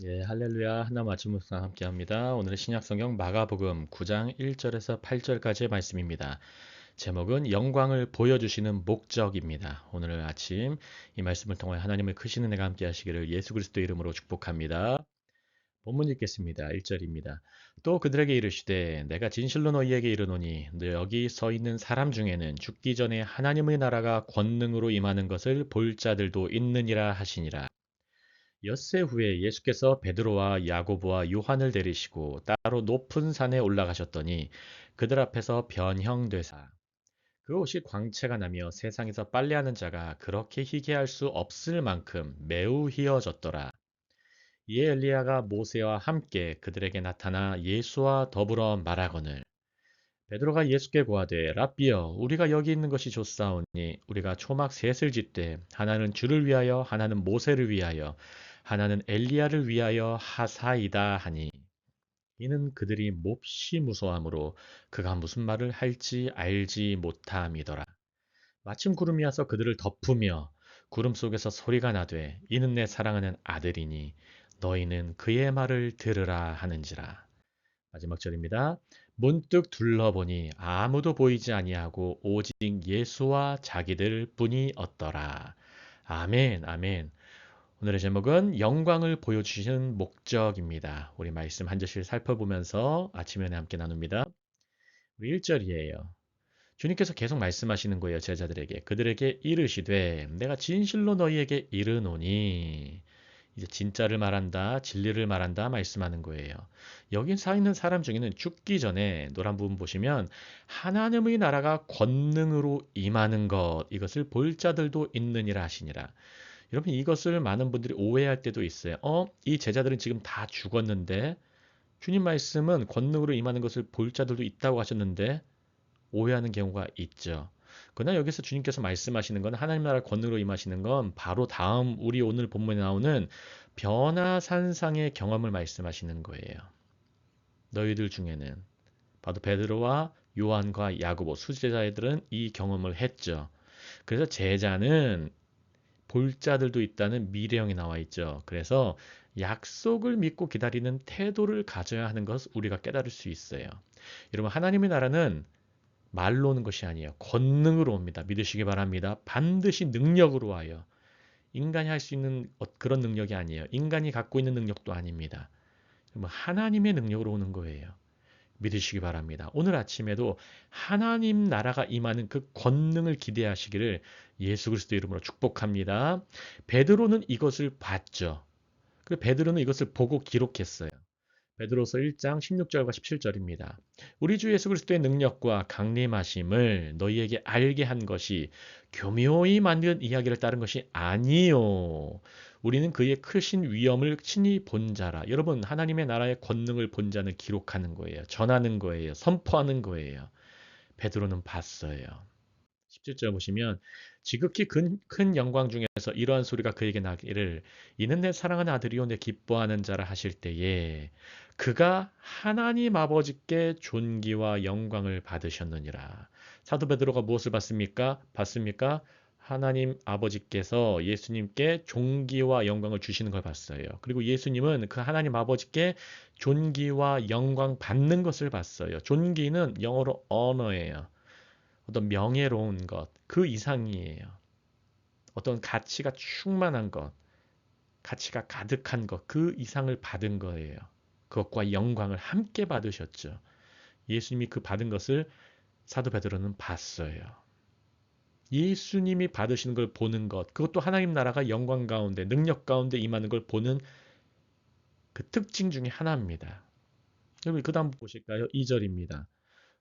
예, 할렐루야. 하나 맞춤 묵상 함께 합니다. 오늘은 신약성경 마가복음 9장 1절에서 8절까지의 말씀입니다. 제목은 영광을 보여주시는 목적입니다. 오늘 아침 이 말씀을 통해 하나님의 크신 은혜가 함께 하시기를 예수 그리스도 이름으로 축복합니다. 본문 읽겠습니다. 1절입니다. 또 그들에게 이르시되 내가 진실로 너희에게 이르노니 너 여기 서 있는 사람 중에는 죽기 전에 하나님의 나라가 권능으로 임하는 것을 볼 자들도 있느니라 하시니라. 엿새 후에 예수께서 베드로와 야고보와 요한을 데리시고 따로 높은 산에 올라가셨더니 그들 앞에서 변형되사 그 옷이 광채가 나며 세상에서 빨래하는 자가 그렇게 희게할 수 없을 만큼 매우 희어졌더라. 이에 엘리야가 모세와 함께 그들에게 나타나 예수와 더불어 말하거늘 베드로가 예수께 고하되 랍비여 우리가 여기 있는 것이 좋사오니 우리가 초막 셋을 짓되 하나는 주를 위하여 하나는 모세를 위하여 하나는 엘리야를 위하여 하사이다 하니 이는 그들이 몹시 무서워하므로 그가 무슨 말을 할지 알지 못함이더라. 마침 구름이 와서 그들을 덮으며 구름 속에서 소리가 나되 이는 내 사랑하는 아들이니 너희는 그의 말을 들으라 하는지라. 마지막 절입니다. 문득 둘러보니 아무도 보이지 아니하고 오직 예수와 자기들 뿐이었더라. 아멘, 아멘. 오늘의 제목은 영광을 보여주시는 목적입니다. 우리 말씀 한 절씩 살펴보면서 아침 연에 함께 나눕니다. 우리 1절이에요. 주님께서 계속 말씀하시는 거예요, 제자들에게. 그들에게 이르시되 내가 진실로 너희에게 이르노니 이제 진짜를 말한다, 진리를 말한다 말씀하는 거예요. 여기 서 있는 사람 중에는 죽기 전에 노란 부분 보시면 하나님의 나라가 권능으로 임하는 것 이것을 볼 자들도 있느니라 하시니라. 여러분 이것을 많은 분들이 오해할 때도 있어요. 이 제자들은 지금 다 죽었는데 주님 말씀은 권능으로 임하는 것을 볼 자들도 있다고 하셨는데 오해하는 경우가 있죠. 그러나 여기서 주님께서 말씀하시는 건 하나님 나라 권능으로 임하시는 건 바로 다음 우리 오늘 본문에 나오는 변화산상의 경험을 말씀하시는 거예요. 너희들 중에는 바로 베드로와 요한과 야고보 수제자들은 이 경험을 했죠. 그래서 제자는 볼 자들도 있다는 미래형이 나와 있죠. 그래서 약속을 믿고 기다리는 태도를 가져야 하는 것을 우리가 깨달을 수 있어요. 여러분 하나님의 나라는 말로 오는 것이 아니에요. 권능으로 옵니다. 믿으시기 바랍니다. 반드시 능력으로 와요. 인간이 할 수 있는 그런 능력이 아니에요. 인간이 갖고 있는 능력도 아닙니다. 하나님의 능력으로 오는 거예요. 믿으시기 바랍니다. 오늘 아침에도 하나님 나라가 임하는 그 권능을 기대하시기를 예수 그리스도 이름으로 축복합니다. 베드로는 이것을 봤죠. 그 베드로는 이것을 보고 기록했어요. 베드로서 1장 16절과 17절입니다. 우리 주 예수 그리스도의 능력과 강림하심을 너희에게 알게 한 것이 교묘히 만든 이야기를 따른 것이 아니요. 우리는 그의 크신 위엄을 친히 본 자라. 여러분 하나님의 나라의 권능을 본 자는 기록하는 거예요. 전하는 거예요. 선포하는 거예요. 베드로는 봤어요. 17절 보시면 지극히 큰 영광 중에서 이러한 소리가 그에게 나기를 이는 내 사랑하는 아들이요 내 기뻐하는 자라 하실 때에 그가 하나님 아버지께 존귀와 영광을 받으셨느니라. 사도 베드로가 무엇을 받습니까? 하나님 아버지께서 예수님께 존귀와 영광을 주시는 걸 봤어요. 그리고 예수님은 그 하나님 아버지께 존귀와 영광 받는 것을 봤어요. 존귀는 영어로 honor예요. 어떤 명예로운 것, 그 이상이에요. 어떤 가치가 충만한 것, 가치가 가득한 것, 그 이상을 받은 거예요. 그것과 영광을 함께 받으셨죠. 예수님이 그 받은 것을 사도 베드로는 봤어요. 예수님이 받으시는 걸 보는 것, 그것도 하나님 나라가 영광 가운데, 능력 가운데 임하는 걸 보는 그 특징 중에 하나입니다. 여러분, 그 다음 보실까요? 2절입니다.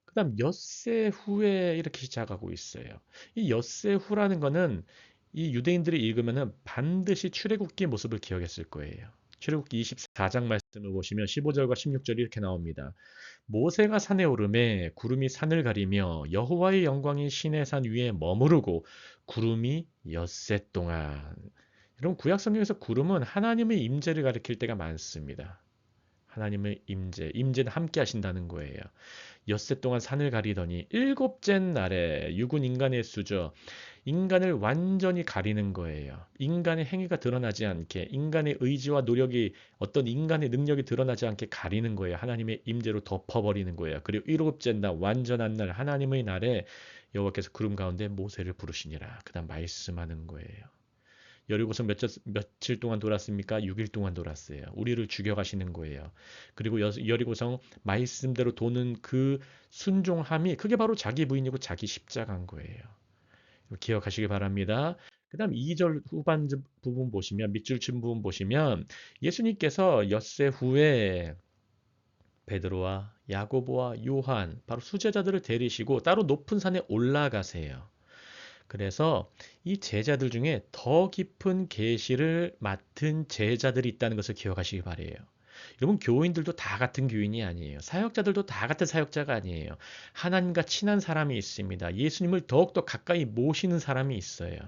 그 다음 엿새 후에 이렇게 시작하고 있어요. 이 엿새 후라는 거는 이 유대인들이 읽으면 반드시 출애굽기의 모습을 기억했을 거예요. 출애굽기 24장 말씀을 보시면 15절과 16절이 이렇게 나옵니다. 모세가 산에 오르매 구름이 산을 가리며 여호와의 영광이 시내 산 위에 머무르고 구름이 엿새 동안. 여러분 구약 성경에서 구름은 하나님의 임재를 가리킬 때가 많습니다. 하나님의 임재는 함께 하신다는 거예요. 엿새 동안 산을 가리더니 일곱째 날에 육은 인간의 수죠. 인간을 완전히 가리는 거예요. 인간의 행위가 드러나지 않게, 인간의 의지와 노력이, 어떤 인간의 능력이 드러나지 않게 가리는 거예요. 하나님의 임재로 덮어버리는 거예요. 그리고 일곱째 날, 완전한 날, 하나님의 날에 여호와께서 구름 가운데 모세를 부르시니라. 그다음 말씀하는 거예요. 여리고성 며칠 동안 돌았습니까? 6일 동안 돌았어요. 우리를 죽여가시는 거예요. 그리고 여리고성 말씀대로 도는 그 순종함이 그게 바로 자기 부인이고 자기 십자가인 거예요. 기억하시기 바랍니다. 그 다음 2절 후반 부분 보시면, 밑줄 친 부분 보시면 예수님께서 엿새 후에 베드로와 야고보와 요한, 바로 수제자들을 데리시고 따로 높은 산에 올라가세요. 그래서 이 제자들 중에 더 깊은 계시를 맡은 제자들이 있다는 것을 기억하시기 바래요. 여러분, 교인들도 다 같은 교인이 아니에요. 사역자들도 다 같은 사역자가 아니에요. 하나님과 친한 사람이 있습니다. 예수님을 더욱더 가까이 모시는 사람이 있어요.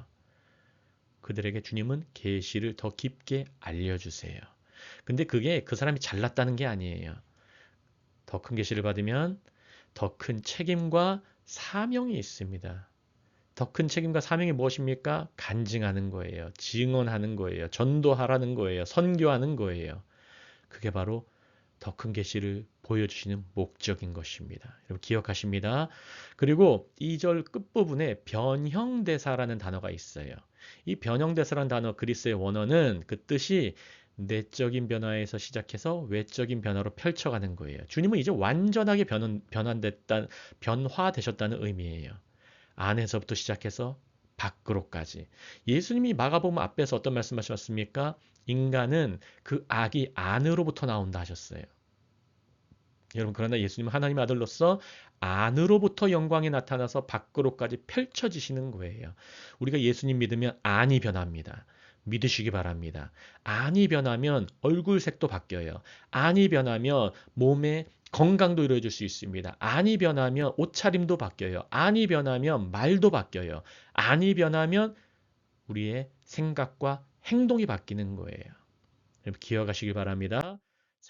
그들에게 주님은 계시를 더 깊게 알려주세요. 근데 그게 그 사람이 잘났다는 게 아니에요. 더 큰 계시를 받으면 더 큰 책임과 사명이 있습니다. 더 큰 책임과 사명이 무엇입니까? 간증하는 거예요. 증언하는 거예요. 전도하라는 거예요. 선교하는 거예요. 그게 바로 더 큰 계시를 보여주시는 목적인 것입니다. 여러분 기억하십니다. 그리고 2절 끝부분에 변형대사라는 단어가 있어요. 이 변형대사라는 단어 그리스의 원어는 그 뜻이 내적인 변화에서 시작해서 외적인 변화로 펼쳐가는 거예요. 주님은 이제 완전하게 변화되셨다는 의미예요. 안에서부터 시작해서 밖으로까지. 예수님이 마가복음 앞에서 어떤 말씀하셨습니까? 인간은 그 악이 안으로부터 나온다 하셨어요. 여러분, 그러나 예수님은 하나님의 아들로서 안으로부터 영광이 나타나서 밖으로까지 펼쳐지시는 거예요. 우리가 예수님 믿으면 안이 변합니다. 믿으시기 바랍니다. 안이 변하면 얼굴색도 바뀌어요. 안이 변하면 몸의 건강도 이루어질 수 있습니다. 안이 변하면 옷차림도 바뀌어요. 안이 변하면 말도 바뀌어요. 안이 변하면 우리의 생각과 행동이 바뀌는 거예요. 여러분 기억하시기 바랍니다.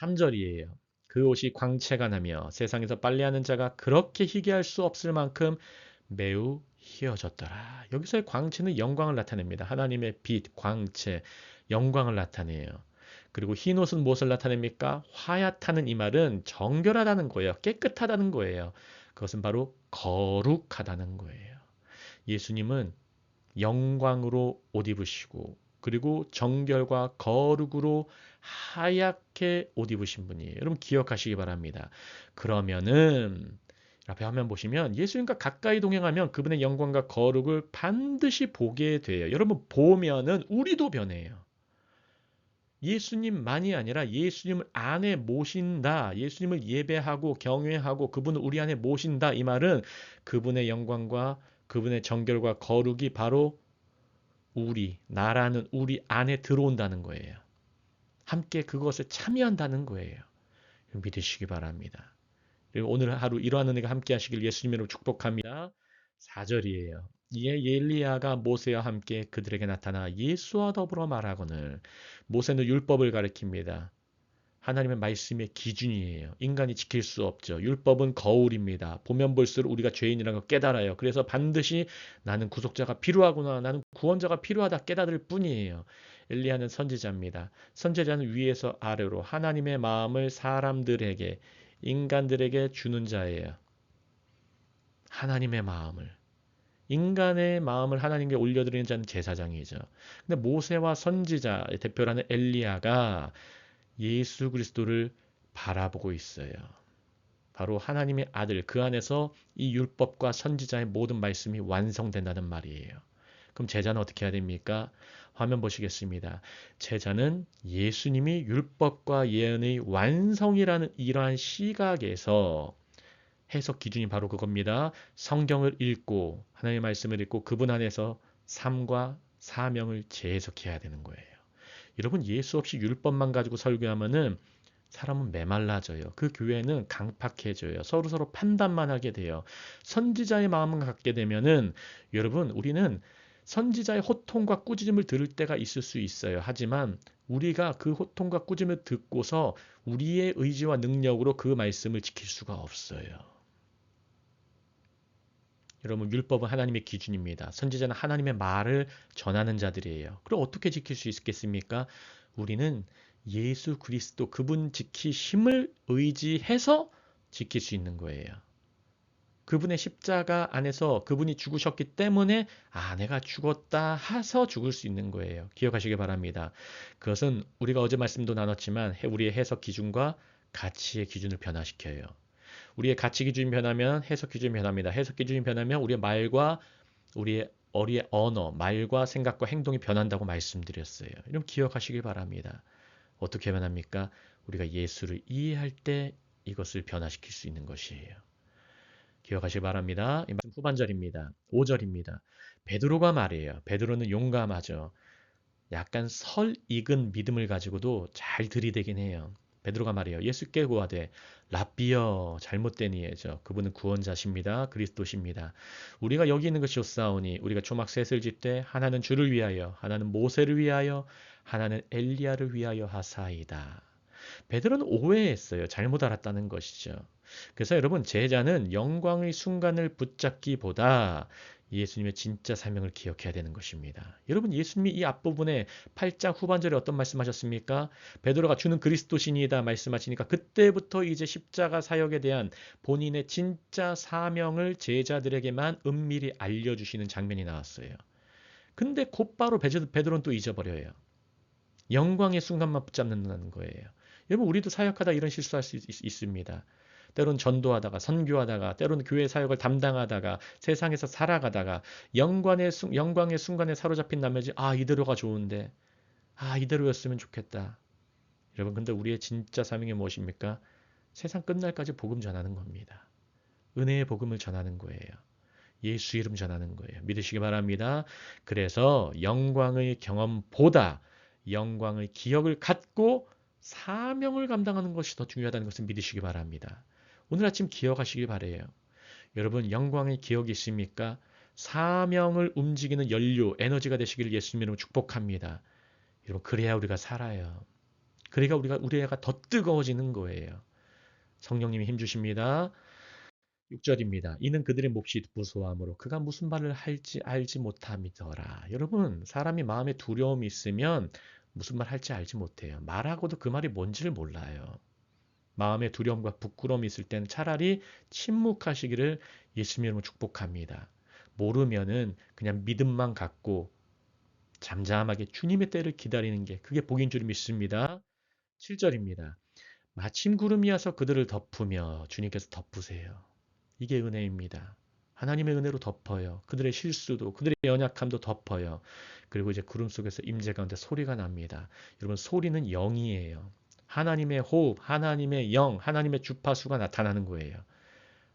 3절이에요. 그 옷이 광채가 나며 세상에서 빨래하는 자가 그렇게 희귀할 수 없을 만큼 매우 희어졌더라. 여기서의 광채는 영광을 나타냅니다. 하나님의 빛, 광채, 영광을 나타내요. 그리고 흰 옷은 무엇을 나타냅니까? 화얏하는 이 말은 정결하다는 거예요. 깨끗하다는 거예요. 그것은 바로 거룩하다는 거예요. 예수님은 영광으로 옷 입으시고 그리고 정결과 거룩으로 하얗게 옷 입으신 분이에요. 여러분 기억하시기 바랍니다. 그러면은 앞에 화면 보시면 예수님과 가까이 동행하면 그분의 영광과 거룩을 반드시 보게 돼요. 여러분 보면은 우리도 변해요. 예수님만이 아니라 예수님을 안에 모신다. 예수님을 예배하고 경외하고 그분을 우리 안에 모신다. 이 말은 그분의 영광과 그분의 정결과 거룩이 바로 나라는 우리 안에 들어온다는 거예요. 함께 그것에 참여한다는 거예요. 믿으시기 바랍니다. 그리고 오늘 하루 이러한 은혜가 함께 하시길 예수님으로 축복합니다. 4절이에요. 이에 엘리야가 모세와 함께 그들에게 나타나 예수와 더불어 말하거늘. 모세는 율법을 가리킵니다. 하나님의 말씀의 기준이에요. 인간이 지킬 수 없죠. 율법은 거울입니다. 보면 볼수록 우리가 죄인이라는 걸 깨달아요. 그래서 반드시 나는 구속자가 필요하구나. 나는 구원자가 필요하다 깨달을 뿐이에요. 엘리야는 선지자입니다. 선지자는 위에서 아래로 하나님의 마음을 사람들에게, 인간들에게 주는 자예요. 하나님의 마음을. 인간의 마음을 하나님께 올려드리는 자는 제사장이죠. 근데 모세와 선지자의 대표라는 엘리야가 예수 그리스도를 바라보고 있어요. 바로 하나님의 아들, 그 안에서 이 율법과 선지자의 모든 말씀이 완성된다는 말이에요. 그럼 제자는 어떻게 해야 됩니까? 화면 보시겠습니다. 제자는 예수님이 율법과 예언의 완성이라는 이러한 시각에서 해석 기준이 바로 그겁니다. 성경을 읽고 하나님의 말씀을 읽고 그분 안에서 삶과 사명을 재해석해야 되는 거예요. 여러분 예수 없이 율법만 가지고 설교하면은 사람은 메말라져요. 그 교회는 강팍해져요. 서로 판단만 하게 돼요. 선지자의 마음을 갖게 되면은 여러분 우리는 선지자의 호통과 꾸짖음을 들을 때가 있을 수 있어요. 하지만 우리가 그 호통과 꾸짖음을 듣고서 우리의 의지와 능력으로 그 말씀을 지킬 수가 없어요. 여러분 율법은 하나님의 기준입니다. 선지자는 하나님의 말을 전하는 자들이에요. 그럼 어떻게 지킬 수 있겠습니까? 우리는 예수 그리스도 그분 지키심을 의지해서 지킬 수 있는 거예요. 그분의 십자가 안에서 그분이 죽으셨기 때문에 내가 죽었다 해서 죽을 수 있는 거예요. 기억하시기 바랍니다. 그것은 우리가 어제 말씀도 나눴지만 우리의 해석 기준과 가치의 기준을 변화시켜요. 우리의 가치 기준이 변하면 해석 기준이 변합니다. 해석 기준이 변하면 우리의 말과 우리의 언어, 말과 생각과 행동이 변한다고 말씀드렸어요. 이런 기억하시길 바랍니다. 어떻게 변합니까? 우리가 예수를 이해할 때 이것을 변화시킬 수 있는 것이에요. 기억하시기 바랍니다. 이 말씀 후반절입니다. 5절입니다. 베드로가 말이에요. 베드로는 용감하죠. 약간 설익은 믿음을 가지고도 잘 들이대긴 해요. 베드로가 말이에요. 예수께 구하되 랍비여 잘못되니에죠. 그분은 구원자십니다. 그리스도십니다. 우리가 여기 있는 것이 옳사오니 우리가 초막 셋을 짓되 하나는 주를 위하여 하나는 모세를 위하여 하나는 엘리야를 위하여 하사이다. 베드로는 오해했어요. 잘못 알았다는 것이죠. 그래서 여러분 제자는 영광의 순간을 붙잡기보다 예수님의 진짜 사명을 기억해야 되는 것입니다. 여러분 예수님이 이 앞부분에 8장 후반절에 어떤 말씀하셨습니까? 베드로가 주는 그리스도시니이다 말씀하시니까 그때부터 이제 십자가 사역에 대한 본인의 진짜 사명을 제자들에게만 은밀히 알려주시는 장면이 나왔어요. 근데 곧바로 베드로는 또 잊어버려요. 영광의 순간만 붙잡는다는 거예요. 여러분 우리도 사역하다 이런 실수할 수 있습니다. 때로는 전도하다가 선교하다가 때로는 교회 사역을 담당하다가 세상에서 살아가다가 영광의 순간에 사로잡힌 나머지 이대로가 좋은데 이대로였으면 좋겠다. 여러분 근데 우리의 진짜 사명이 무엇입니까? 세상 끝날까지 복음 전하는 겁니다. 은혜의 복음을 전하는 거예요. 예수 이름 전하는 거예요. 믿으시기 바랍니다. 그래서 영광의 경험보다 영광의 기억을 갖고 사명을 감당하는 것이 더 중요하다는 것을 믿으시기 바랍니다. 오늘 아침 기억하시길 바래요. 여러분 영광의 기억이 있습니까? 사명을 움직이는 연료, 에너지가 되시기를 예수님 이름으로 축복합니다. 여러분 그래야 우리가 살아요. 그래야 우리가 더 뜨거워지는 거예요. 성령님이 힘주십니다. 6절입니다. 이는 그들의 몫이 무소함으로 그가 무슨 말을 할지 알지 못함이더라. 여러분 사람이 마음에 두려움이 있으면 무슨 말 할지 알지 못해요. 말하고도 그 말이 뭔지를 몰라요. 마음에 두려움과 부끄러움이 있을 때는 차라리 침묵하시기를 예수님 이름으로 축복합니다. 모르면은 그냥 믿음만 갖고 잠잠하게 주님의 때를 기다리는 게 그게 복인 줄 믿습니다. 7절입니다. 마침 구름이 와서 그들을 덮으며 주님께서 덮으세요. 이게 은혜입니다. 하나님의 은혜로 덮어요. 그들의 실수도 그들의 연약함도 덮어요. 그리고 이제 구름 속에서 임재 가운데 소리가 납니다. 여러분 소리는 영이에요. 하나님의 호흡, 하나님의 영, 하나님의 주파수가 나타나는 거예요.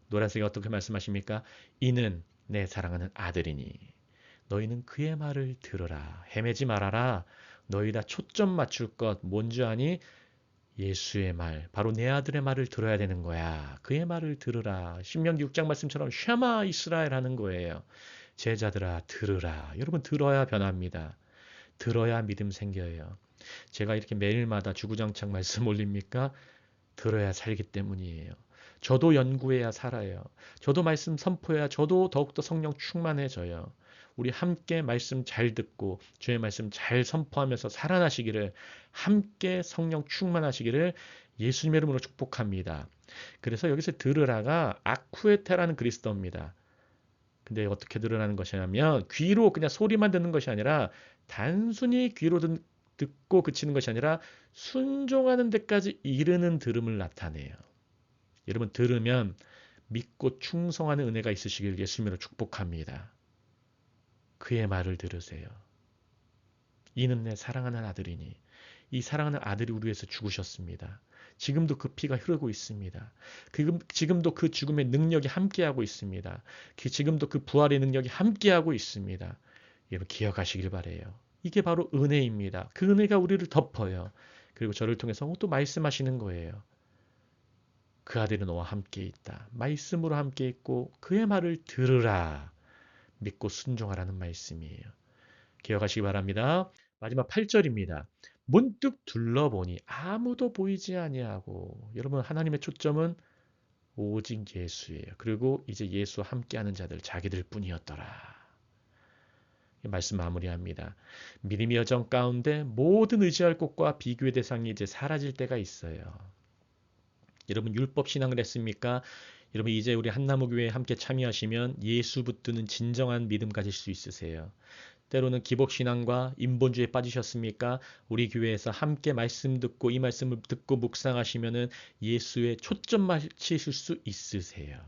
노란색이 어떻게 말씀하십니까? 이는 내 사랑하는 아들이니 너희는 그의 말을 들으라. 헤매지 말아라. 너희 다 초점 맞출 것 뭔지 아니? 예수의 말, 바로 내 아들의 말을 들어야 되는 거야. 그의 말을 들으라. 신명기 6장 말씀처럼 쉐마 이스라엘 하는 거예요. 제자들아 들으라. 여러분 들어야 변합니다. 들어야 믿음 생겨요. 제가 이렇게 매일마다 주구장창 말씀 올립니까? 들어야 살기 때문이에요. 저도 연구해야 살아요. 저도 말씀 선포해야 저도 더욱더 성령 충만해져요. 우리 함께 말씀 잘 듣고 주의 말씀 잘 선포하면서 살아나시기를 함께 성령 충만하시기를 예수님의 이름으로 축복합니다. 그래서 여기서 들으라가 아쿠에테라는 그리스도입니다. 근데 어떻게 들으라는 것이냐면 귀로 그냥 소리만 듣는 것이 아니라 단순히 귀로 듣고 그치는 것이 아니라 순종하는 데까지 이르는 들음을 나타내요. 여러분 들으면 믿고 충성하는 은혜가 있으시길 예수님으로 축복합니다. 그의 말을 들으세요. 이는 내 사랑하는 아들이니 이 사랑하는 아들이 우리 위해서 죽으셨습니다. 지금도 그 피가 흐르고 있습니다. 지금도 그 죽음의 능력이 함께하고 있습니다. 지금도 그 부활의 능력이 함께하고 있습니다. 여러분 기억하시길 바래요. 이게 바로 은혜입니다. 그 은혜가 우리를 덮어요. 그리고 저를 통해서 또 말씀하시는 거예요. 그 아들이 너와 함께 있다. 말씀으로 함께 있고 그의 말을 들으라. 믿고 순종하라는 말씀이에요. 기억하시기 바랍니다. 마지막 8절입니다. 문득 둘러보니 아무도 보이지 아니하고 여러분 하나님의 초점은 오직 예수예요. 그리고 이제 예수와 함께하는 자들 자기들 뿐이었더라. 말씀 마무리합니다. 믿음의 여정 가운데 모든 의지할 곳과 비교의 대상이 이제 사라질 때가 있어요. 여러분 율법 신앙을 했습니까? 여러분 이제 우리 한나무교회에 함께 참여하시면 예수 붙드는 진정한 믿음 가질 수 있으세요. 때로는 기복신앙과 인본주의에 빠지셨습니까? 우리 교회에서 함께 말씀 듣고 이 말씀을 듣고 묵상하시면 예수에 초점 맞추실 수 있으세요.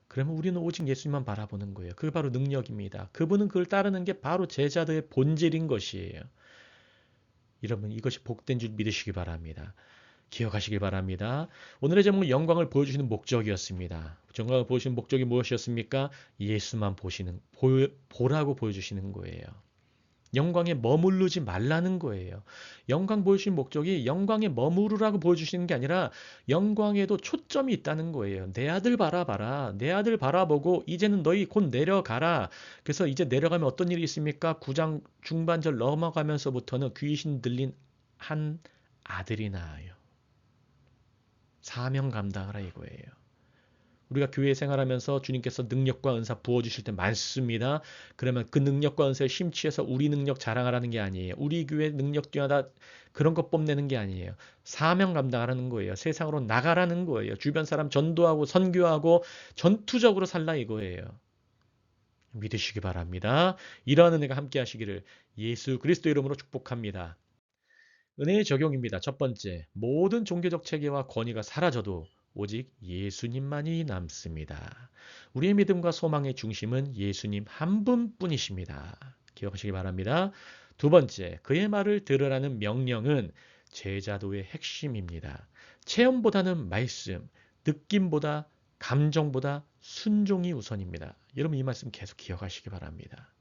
그러면 우리는 오직 예수님만 바라보는 거예요. 그게 바로 능력입니다. 그분은 그걸 따르는 게 바로 제자들의 본질인 것이에요. 여러분 이것이 복된 줄 믿으시기 바랍니다. 기억하시기 바랍니다. 오늘의 제목은 영광을 보여주시는 목적이었습니다. 영광을 보여주시는 목적이 무엇이었습니까? 예수만 보라고 보여주시는 거예요. 영광에 머무르지 말라는 거예요. 영광 보여주신 목적이 영광에 머무르라고 보여주시는 게 아니라 영광에도 초점이 있다는 거예요. 내 아들 바라봐라. 내 아들 바라보고 이제는 너희 곧 내려가라. 그래서 이제 내려가면 어떤 일이 있습니까? 9장 중반절 넘어가면서부터는 귀신 들린 한 아들이 나와요. 사명 감당하라 이거예요. 우리가 교회 생활하면서 주님께서 능력과 은사 부어주실 때 많습니다. 그러면 그 능력과 은사에 심취해서 우리 능력 자랑하라는 게 아니에요. 우리 교회 능력 뛰어나다 그런 것 뽐내는 게 아니에요. 사명 감당하라는 거예요. 세상으로 나가라는 거예요. 주변 사람 전도하고 선교하고 전투적으로 살라 이거예요. 믿으시기 바랍니다. 이러한 은혜가 함께 하시기를 예수 그리스도 이름으로 축복합니다. 은혜의 적용입니다. 첫 번째, 모든 종교적 체계와 권위가 사라져도 오직 예수님만이 남습니다. 우리의 믿음과 소망의 중심은 예수님 한 분뿐이십니다. 기억하시기 바랍니다. 두 번째, 그의 말을 들으라는 명령은 제자도의 핵심입니다. 체험보다는 말씀, 느낌보다 감정보다 순종이 우선입니다. 여러분 이 말씀 계속 기억하시기 바랍니다.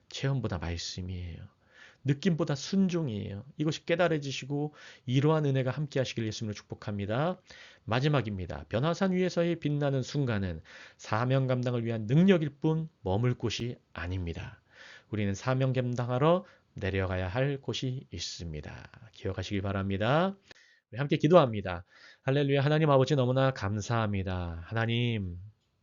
체험보다 말씀이에요. 느낌보다 순종이에요. 이것이 깨달아지시고 이러한 은혜가 함께 하시길 예수님으로 축복합니다. 마지막입니다. 변화산 위에서의 빛나는 순간은 사명 감당을 위한 능력일 뿐 머물 곳이 아닙니다. 우리는 사명 감당하러 내려가야 할 곳이 있습니다. 기억하시길 바랍니다. 우리 함께 기도합니다. 할렐루야. 하나님 아버지 너무나 감사합니다. 하나님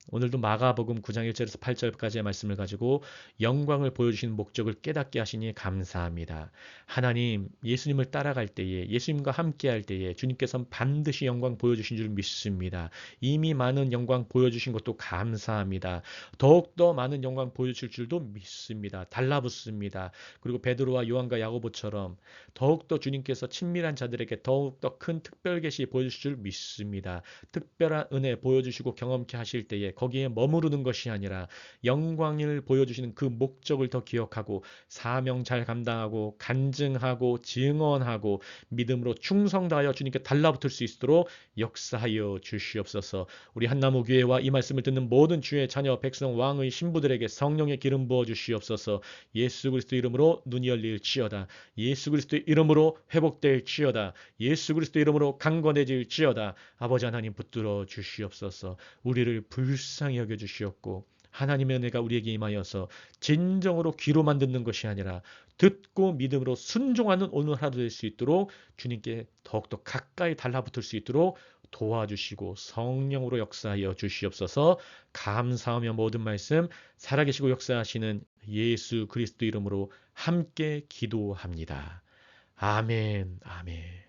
오늘도 마가복음 9장 1절에서 8절까지의 말씀을 가지고 영광을 보여주시는 목적을 깨닫게 하시니 감사합니다. 하나님, 예수님을 따라갈 때에, 예수님과 함께할 때에 주님께서는 반드시 영광 보여주신 줄 믿습니다. 이미 많은 영광 보여주신 것도 감사합니다. 더욱더 많은 영광 보여주실 줄도 믿습니다. 달라붙습니다. 그리고 베드로와 요한과 야고보처럼 더욱더 주님께서 친밀한 자들에게 더욱더 큰 특별 계시 보여주실 줄 믿습니다. 특별한 은혜 보여주시고 경험케 하실 때에 거기에 머무르는 것이 아니라 영광을 보여주시는 그 목적을 더 기억하고 사명 잘 감당하고 간증하고 증언하고 믿음으로 충성 다하여 주님께 달라붙을 수 있도록 역사하여 주시옵소서. 우리 한나무교회와 이 말씀을 듣는 모든 주의 자녀 백성 왕의 신부들에게 성령의 기름 부어 주시옵소서. 예수 그리스도 이름으로 눈이 열릴지어다. 예수 그리스도 이름으로 회복될지어다. 예수 그리스도 이름으로 강건해질지어다. 아버지 하나님 붙들어 주시옵소서. 우리를 불쌍히 여겨주시옵고 하나님의 은혜가 우리에게 임하여서 진정으로 귀로만 듣는 것이 아니라 듣고 믿음으로 순종하는 오늘 하루 될 수 있도록 주님께 더욱더 가까이 달라붙을 수 있도록 도와주시고 성령으로 역사하여 주시옵소서. 감사하며 모든 말씀 살아계시고 역사하시는 예수 그리스도 이름으로 함께 기도합니다. 아멘, 아멘.